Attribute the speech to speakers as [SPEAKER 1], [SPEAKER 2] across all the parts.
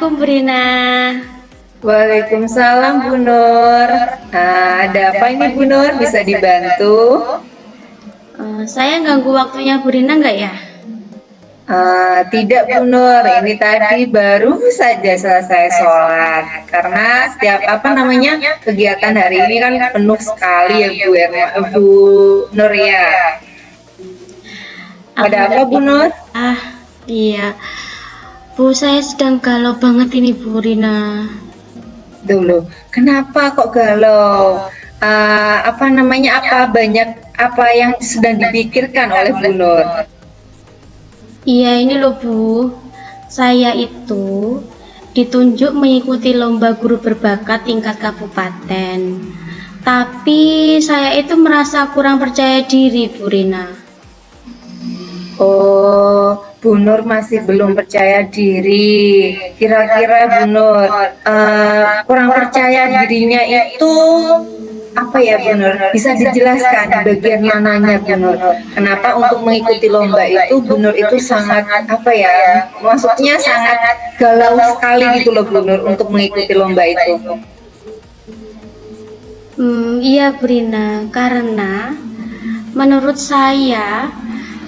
[SPEAKER 1] Assalamualaikum Bu Rina.
[SPEAKER 2] Waalaikumsalam Bu Nur. Ada apa ini Bu Nur? Bisa dibantu?
[SPEAKER 1] Saya ganggu waktunya Bu Rina nggak ya?
[SPEAKER 2] Tidak Bu Nur, ini tadi baru saja selesai sholat. Karena setiap kegiatan hari ini kan penuh sekali ya Bu Nur ya. Ada apa Bu Nur?
[SPEAKER 1] Iya. Bu, saya sedang galau banget ini Bu Rina.
[SPEAKER 2] Dulu, kenapa kok galau? Apa yang sedang dipikirkan oleh Bu Nur?
[SPEAKER 1] Iya ini loh Bu, saya itu ditunjuk mengikuti lomba guru berbakat tingkat kabupaten. Tapi saya itu merasa kurang percaya diri Bu Rina.
[SPEAKER 2] Oh, Bu Nur masih belum percaya diri. Kira-kira Bu Nur kurang percaya dirinya itu apa ya Bu Nur? Bisa dijelaskan bagian mananya Bu Nur? Kenapa untuk mengikuti lomba itu Bu Nur itu sangat maksudnya sangat galau sekali gitu loh Bu Nur untuk mengikuti lomba itu?
[SPEAKER 1] Iya Bu Rina, karena menurut saya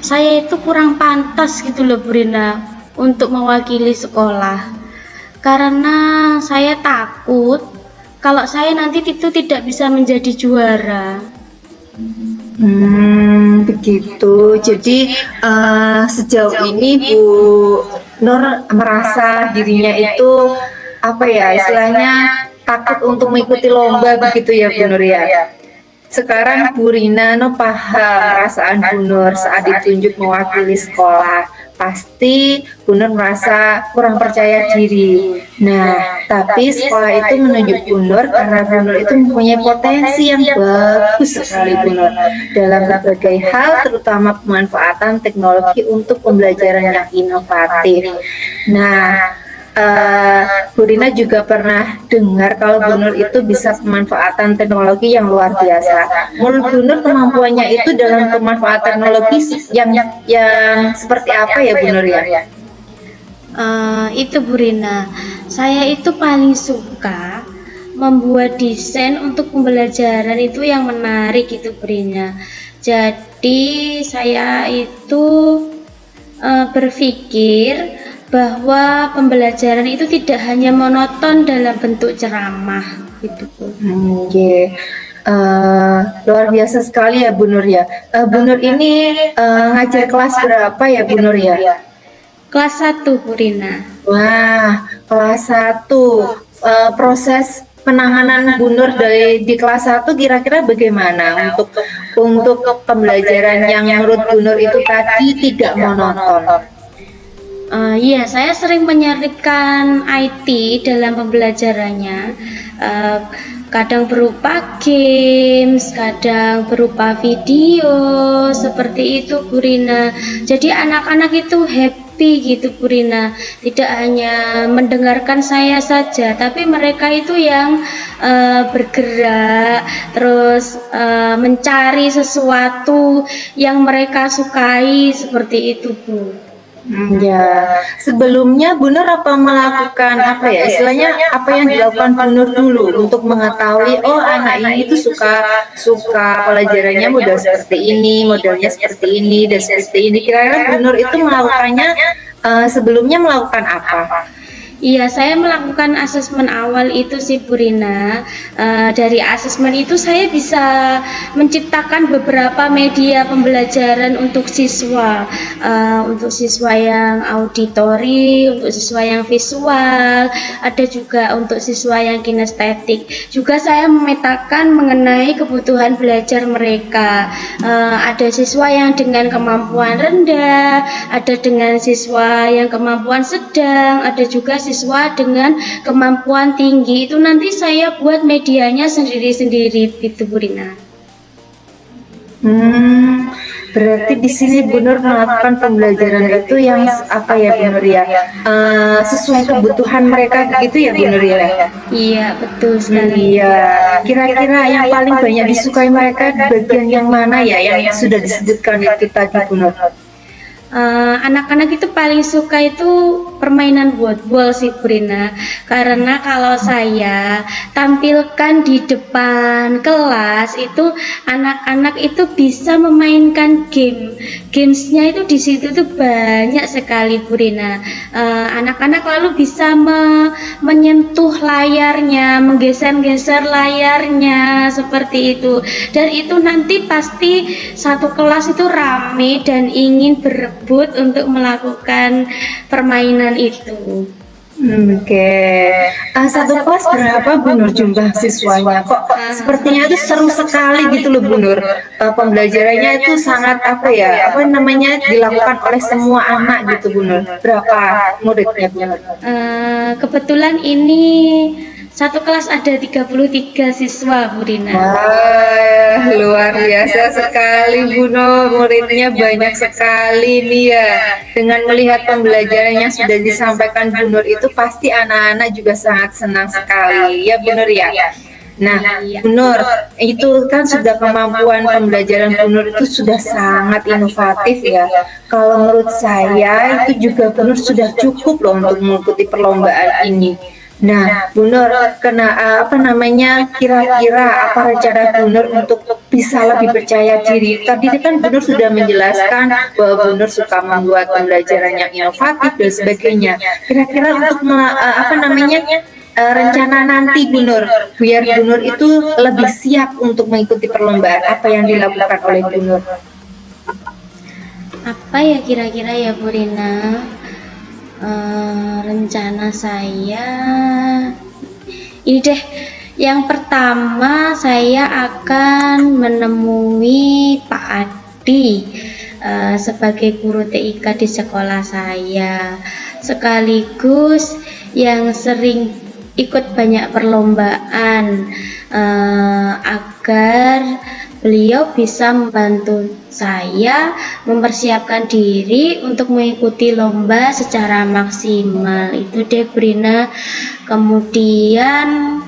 [SPEAKER 1] itu kurang pantas gitu loh Bu Rina untuk mewakili sekolah. Karena saya takut kalau saya nanti itu tidak bisa menjadi juara.
[SPEAKER 2] Begitu. Jadi sejauh ini Bu Nur merasa dirinya itu istilahnya takut untuk mengikuti lomba begitu ya Bu Nur ya. Sekarang Bu Rina paham perasaan Bu Nur saat ditunjuk mewakili sekolah. Pasti Bu Nur merasa kurang percaya diri. Nah, tapi sekolah itu menunjuk Bu Nur karena Bu Nur itu mempunyai potensi yang bagus sekali Bu Nur dalam berbagai hal, terutama pemanfaatan teknologi untuk pembelajaran yang inovatif. Nah, Bu Rina juga pernah dengar kalau Bu Nur itu bisa pemanfaatan teknologi yang luar biasa. Menurut Bu Nur kemampuannya itu dalam pemanfaatan teknologi yang seperti apa ya Bu Nur ya?
[SPEAKER 1] Itu Bu Rina, saya itu paling suka membuat desain untuk pembelajaran itu yang menarik itu Bu Rina. Jadi saya itu berpikir bahwa pembelajaran itu tidak hanya monoton dalam bentuk ceramah gitu Bu.
[SPEAKER 2] Luar biasa sekali ya Bu Nur ya. Bu Nur ini ngajar kelas berapa ya Bu Nur ya?
[SPEAKER 1] Kelas 1 Bu Rina.
[SPEAKER 2] Wah, kelas 1. Proses penanganan Bu Nur di kelas 1 kira-kira bagaimana untuk pembelajaran yang menurut Bu Nur itu tadi tidak monoton?
[SPEAKER 1] Iya, saya sering menyelipkan IT dalam pembelajarannya. Kadang berupa games, kadang berupa video, seperti itu Bu Rina. Jadi anak-anak itu happy gitu Bu Rina. Tidak hanya mendengarkan saya saja, tapi mereka itu yang bergerak, terus mencari sesuatu yang mereka sukai, seperti itu Bu.
[SPEAKER 2] Ya, sebelumnya Bu Nur melakukan istilahnya apa yang dilakukan Bu Nur dulu untuk mengetahui anak ini itu suka pelajarannya model seperti ini, modelnya seperti ini dan seperti ini. Kira-kira Bu Nur itu melakukannya sebelumnya melakukan apa?
[SPEAKER 1] Iya, saya melakukan asesmen awal itu sih Bu Rina. Dari asesmen itu saya bisa menciptakan beberapa media pembelajaran untuk siswa, yang auditori, untuk siswa yang visual, ada juga untuk siswa yang kinestetik. Juga saya memetakan mengenai kebutuhan belajar mereka. Ada siswa yang dengan kemampuan rendah, ada dengan siswa yang kemampuan sedang, ada juga siswa dengan kemampuan tinggi. Itu nanti saya buat medianya sendiri-sendiri gitu Bu Rina.
[SPEAKER 2] Berarti di sini Bu Nur melakukan pembelajaran itu yang Bu Nur ya? Sesuai kebutuhan mereka gitu ya Bu Nur ya?
[SPEAKER 1] Iya, betul sekali.
[SPEAKER 2] Iya. Kira-kira yang paling banyak disukai mereka bagian yang mana ya yang sudah disebutkan itu tadi Bu Nur?
[SPEAKER 1] anak-anak itu paling suka itu permainan boardball sih Bu Rina, karena kalau saya tampilkan di depan kelas itu anak-anak itu bisa memainkan gamesnya itu di situ tuh banyak sekali Bu Rina. Anak-anak lalu bisa menyentuh layarnya, menggeser-geser layarnya seperti itu, dan itu nanti pasti satu kelas itu rame dan ingin berebut untuk melakukan permainan itu.
[SPEAKER 2] Oke. Satu kelas berapa Bu Nur jumlah siswanya? Kok sepertinya itu seru sekali gitu loh Bu Nur. Pembelajarannya itu sangat dilakukan oleh semua anak gitu Bu Nur. Berapa muridnya Bu Nur?
[SPEAKER 1] Kebetulan ini satu kelas ada 33 siswa Bu Rina.
[SPEAKER 2] Wah, luar biasa sekali Bu Nur, muridnya banyak sekali nih ya. Dengan melihat pembelajaran yang sudah disampaikan Bu Nur itu pasti anak-anak juga sangat senang sekali ya Bu Nur ya. Nah, Bu Nur, itu kan sudah kemampuan pembelajaran Bu Nur itu sudah sangat inovatif ya. Kalau menurut saya itu juga Bu Nur sudah cukup loh untuk mengikuti perlombaan ini. Nah, Bu Nur, kira-kira apa rencana Bu Nur untuk bisa lebih percaya diri? Tadi kan Bu Nur sudah menjelaskan bahwa Bu Nur suka membuat pembelajaran yang inovatif dan sebagainya. Kira-kira untuk rencana nanti Bu Nur, biar Bu Nur itu lebih siap untuk mengikuti perlombaan, apa yang dilakukan oleh Bu Nur?
[SPEAKER 1] Apa ya kira-kira ya Bu Rina? Rencana saya ini deh, yang pertama saya akan menemui Pak Adi sebagai guru TIK di sekolah saya, sekaligus yang sering ikut banyak perlombaan, agar beliau bisa membantu saya mempersiapkan diri untuk mengikuti lomba secara maksimal. Itu deh Brina. Kemudian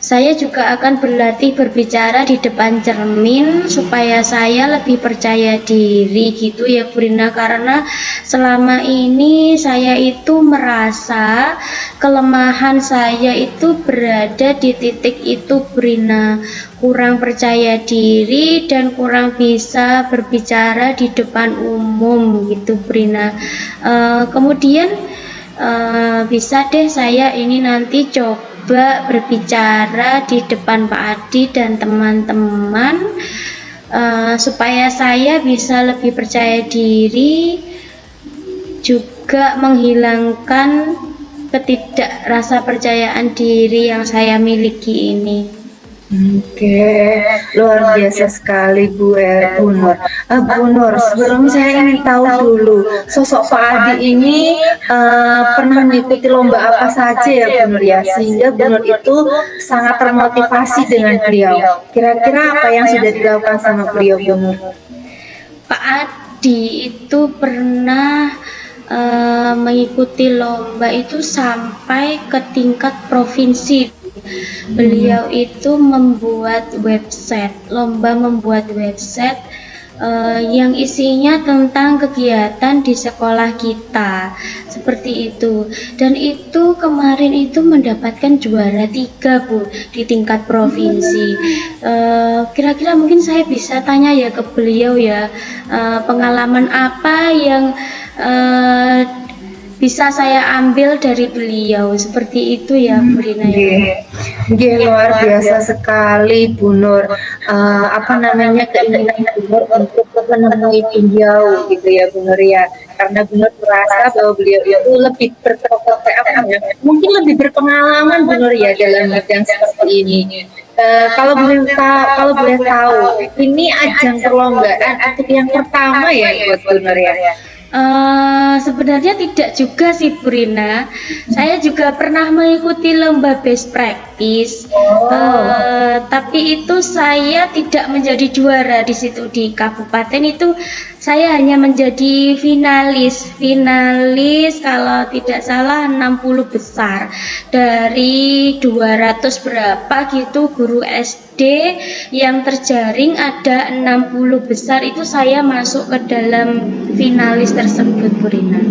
[SPEAKER 1] saya juga akan berlatih berbicara di depan cermin supaya saya lebih percaya diri gitu ya Brina, karena selama ini saya itu merasa kelemahan saya itu berada di titik itu Brina, kurang percaya diri dan kurang bisa berbicara di depan umum gitu Brina. Kemudian bisa deh saya ini nanti coba berbicara di depan Pak Adi dan teman-teman, supaya saya bisa lebih percaya diri, juga menghilangkan rasa percayaan diri yang saya miliki ini.
[SPEAKER 2] Oke, luar biasa sekali Bu Nur. Bu Nur, sebelum saya ingin tahu dulu, sosok Pak Adi ini pernah mengikuti lomba apa saja ya Bu Nur ya, sehingga Bu Nur itu sangat termotivasi dengan beliau. Kira-kira apa yang sudah dilakukan sama beliau Bu Nur?
[SPEAKER 1] Pak Adi itu pernah mengikuti lomba itu sampai ke tingkat provinsi. Beliau itu membuat lomba membuat website yang isinya tentang kegiatan di sekolah kita, seperti itu. Dan itu kemarin itu mendapatkan juara 3 Bu di tingkat provinsi. Kira-kira mungkin saya bisa tanya ya ke beliau ya, pengalaman apa yang bisa saya ambil dari beliau, seperti itu ya Bu Rina ya.
[SPEAKER 2] Luar biasa sekali Bu Nur. Keinginan Bu Nur untuk menemui beliau gitu ya Bu Nur ya, karena Bu Nur merasa bahwa beliau itu lebih mungkin lebih berpengalaman Bu Nur ya dalam bidang seperti ini. Kalau boleh tahu, ini ajang perlombaan untuk yang pertama ya buat Bu Nur ya?
[SPEAKER 1] Sebenarnya tidak juga sih Bu Rina. Saya juga pernah mengikuti lomba best practice, tapi itu saya tidak menjadi juara di situ di kabupaten itu. saya hanya menjadi finalis kalau tidak salah 60 besar dari 200 berapa gitu guru SD yang terjaring, ada 60 besar itu saya masuk ke dalam finalis tersebut, Bu Rina.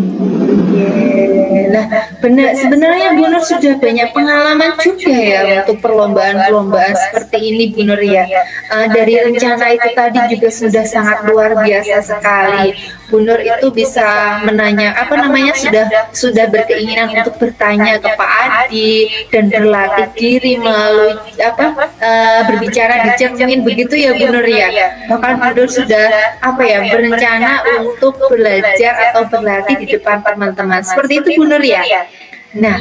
[SPEAKER 2] Nah, benar, sebenarnya Bu Nur sudah banyak pengalaman juga ya untuk perlombaan-perlombaan seperti ini, Bu Nur ya. Dari rencana itu tadi juga sudah sangat luar biasa sekali. Bu Nur itu bisa menanya sudah berkeinginan untuk bertanya ke Pak Adi dan berlatih diri melalui berbicara di cermin begitu ya Bu Nur ya. Bahkan Bu Nur sudah berencana untuk belajar atau berlatih di depan teman-teman. Seperti itu Bu Nur ya. Nah,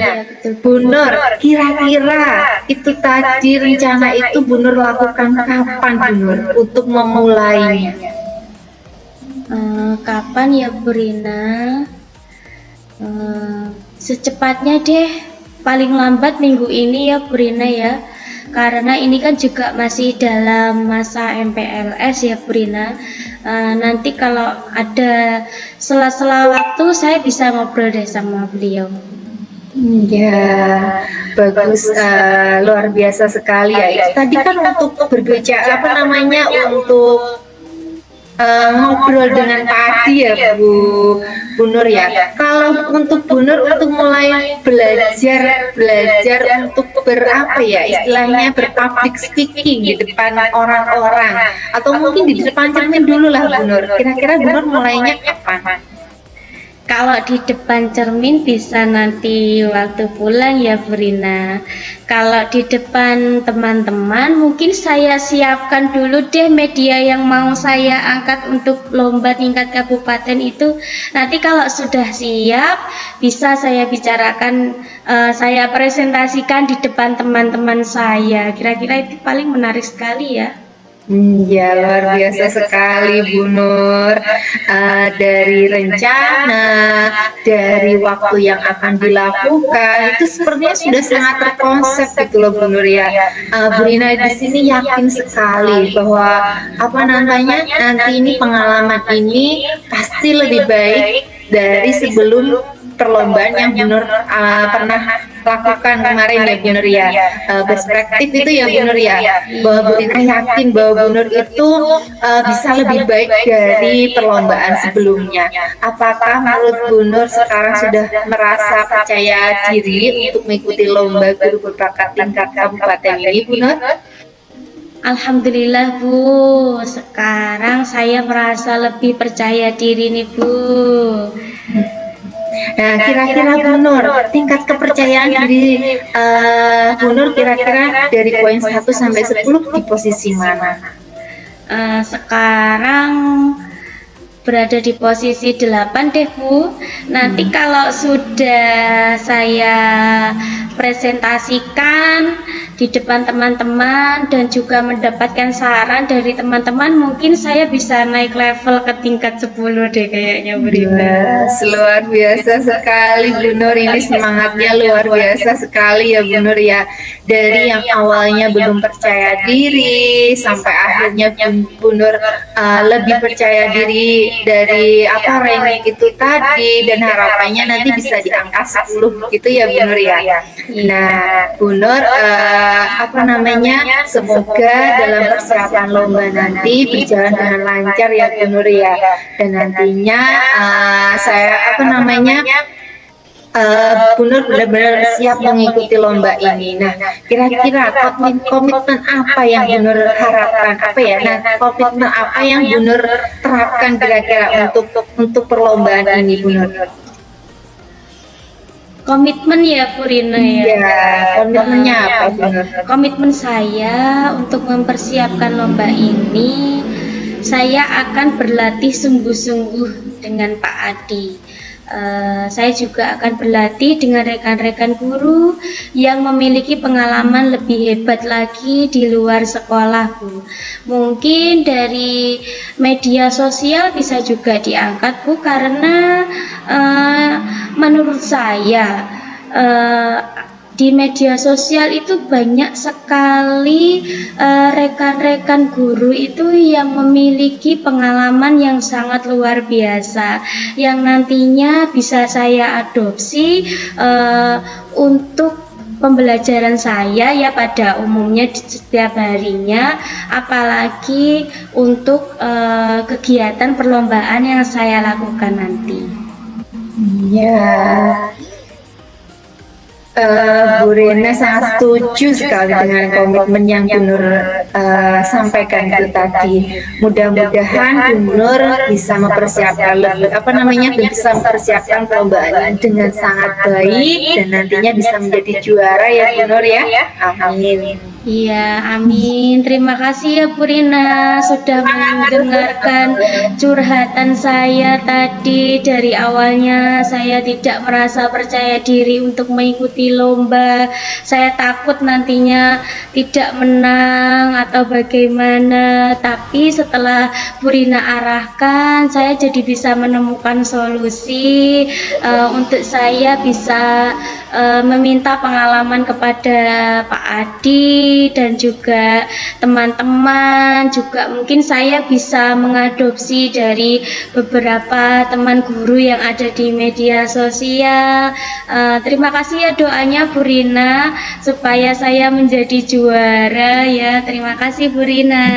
[SPEAKER 2] Bu Nur, kira-kira itu tadi rencana itu Bu Nur lakukan kapan Bu Nur untuk memulainya?
[SPEAKER 1] Kapan ya Bu Rina? Secepatnya deh, paling lambat minggu ini ya Bu Rina ya. Karena ini kan juga masih dalam masa MPLS ya Bu Rina. Nanti kalau ada sela-sela waktu saya bisa ngobrol deh sama beliau.
[SPEAKER 2] Ya, bagus, luar biasa sekali ya. Itu tadi kan untuk berbicara untuk ngobrol dengan Pak Adi ya Bu Nur ya. Kalau untuk Bu Nur untuk mulai belajar untuk istilahnya berpublic speaking di depan orang-orang atau mungkin di depan cermin dulu lah Bu Nur. Kira-kira Bu Nur mulainya kapan?
[SPEAKER 1] Kalau di depan cermin bisa nanti waktu pulang ya Bu Rina. Kalau di depan teman-teman mungkin saya siapkan dulu deh media yang mau saya angkat untuk lomba tingkat kabupaten itu. Nanti kalau sudah siap bisa saya bicarakan, saya presentasikan di depan teman-teman saya. Kira-kira itu paling menarik sekali ya.
[SPEAKER 2] Ya, luar biasa sekali Bu Nur. Dari rencana, dari waktu yang akan dilakukan itu sepertinya sudah sangat terkonsep gitu loh Bu Nur ya. Bu Rina di sini yakin sekali bahwa nanti ini pengalaman ini pasti lebih baik dari sebelum perlombaan yang Bu Nur pernah lakukan kemarin ya Bu Nur ya. Perspektif itu ya Bu Nur ya, bahwa Bu Rina yakin bahwa Bu Nur itu bisa lebih baik dari perlombaan sebelumnya. Apakah menurut Bu Nur sekarang sudah merasa percaya diri untuk mengikuti lomba guru berbakat tingkat kabupaten ini Bu Nur?
[SPEAKER 1] Alhamdulillah Bu, sekarang saya merasa lebih percaya diri nih Bu.
[SPEAKER 2] Nah, kira-kira Bu Nur, tingkat kepercayaan diri Bu Nur kira-kira dari poin 1 sampai 10 di posisi mana?
[SPEAKER 1] Sekarang berada di posisi 8 deh Bu. Nanti kalau sudah saya presentasikan di depan teman-teman dan juga mendapatkan saran dari teman-teman, mungkin saya bisa naik level ke tingkat 10 deh kayaknya Bu Rina.
[SPEAKER 2] Luar biasa sekali Bu Nur, ini semangatnya luar biasa sekali ya Bu Nur ya. Dari yang awalnya belum percaya diri sampai akhirnya Bu Nur lebih percaya diri dari ranking itu tadi, dan harapannya nanti bisa di angka 10 gitu ya Bu Nur ya. Nah Bu Nur, semoga dalam persiapan lomba nanti berjalan dengan lancar ya Bu Nur ya, dan nantinya Bu Nur benar-benar siap mengikuti lomba ini. Nah, kira-kira komitmen apa yang Bu Nur harapkan? Komitmen apa yang Bu Nur terapkan kira-kira untuk perlombaan ini Bu Nur?
[SPEAKER 1] Komitmen ya Bu Rina ya.
[SPEAKER 2] Ya, komitmennya apa Bu Nur?
[SPEAKER 1] Komitmen saya untuk mempersiapkan lomba ini, saya akan berlatih sungguh-sungguh dengan Pak Adi. Saya juga akan berlatih dengan rekan-rekan guru yang memiliki pengalaman lebih hebat lagi di luar sekolah Bu. Mungkin dari media sosial bisa juga diangkat Bu, karena menurut saya di media sosial itu banyak sekali rekan-rekan guru itu yang memiliki pengalaman yang sangat luar biasa, yang nantinya bisa saya adopsi untuk pembelajaran saya ya pada umumnya di setiap harinya, apalagi untuk kegiatan perlombaan yang saya lakukan nanti.
[SPEAKER 2] Iya. Bu Rina sangat setuju sekali dengan komitmen yang Bu Nur sampaikan itu tadi. Mudah-mudahan Bu Nur bisa mempersiapkan bisa mempersiapkan perlombaan dengan sangat baik dan nantinya bisa menjadi juara ya Bu Nur ya. Amin.
[SPEAKER 1] Iya, amin. Terima kasih ya Bu Rina sudah mendengarkan curhatan saya tadi. Dari awalnya saya tidak merasa percaya diri untuk mengikuti lomba. Saya takut nantinya tidak menang atau bagaimana. Tapi setelah Bu Rina arahkan, saya jadi bisa menemukan solusi untuk saya bisa meminta pengalaman kepada Pak Adi dan juga teman-teman, juga mungkin saya bisa mengadopsi dari beberapa teman guru yang ada di media sosial. Terima kasih ya doanya Bu Rina supaya saya menjadi juara ya. Terima kasih Bu Rina.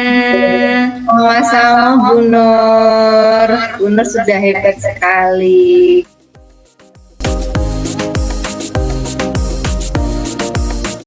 [SPEAKER 2] Sama-sama Bu Nur. Bu Nur sudah hebat sekali.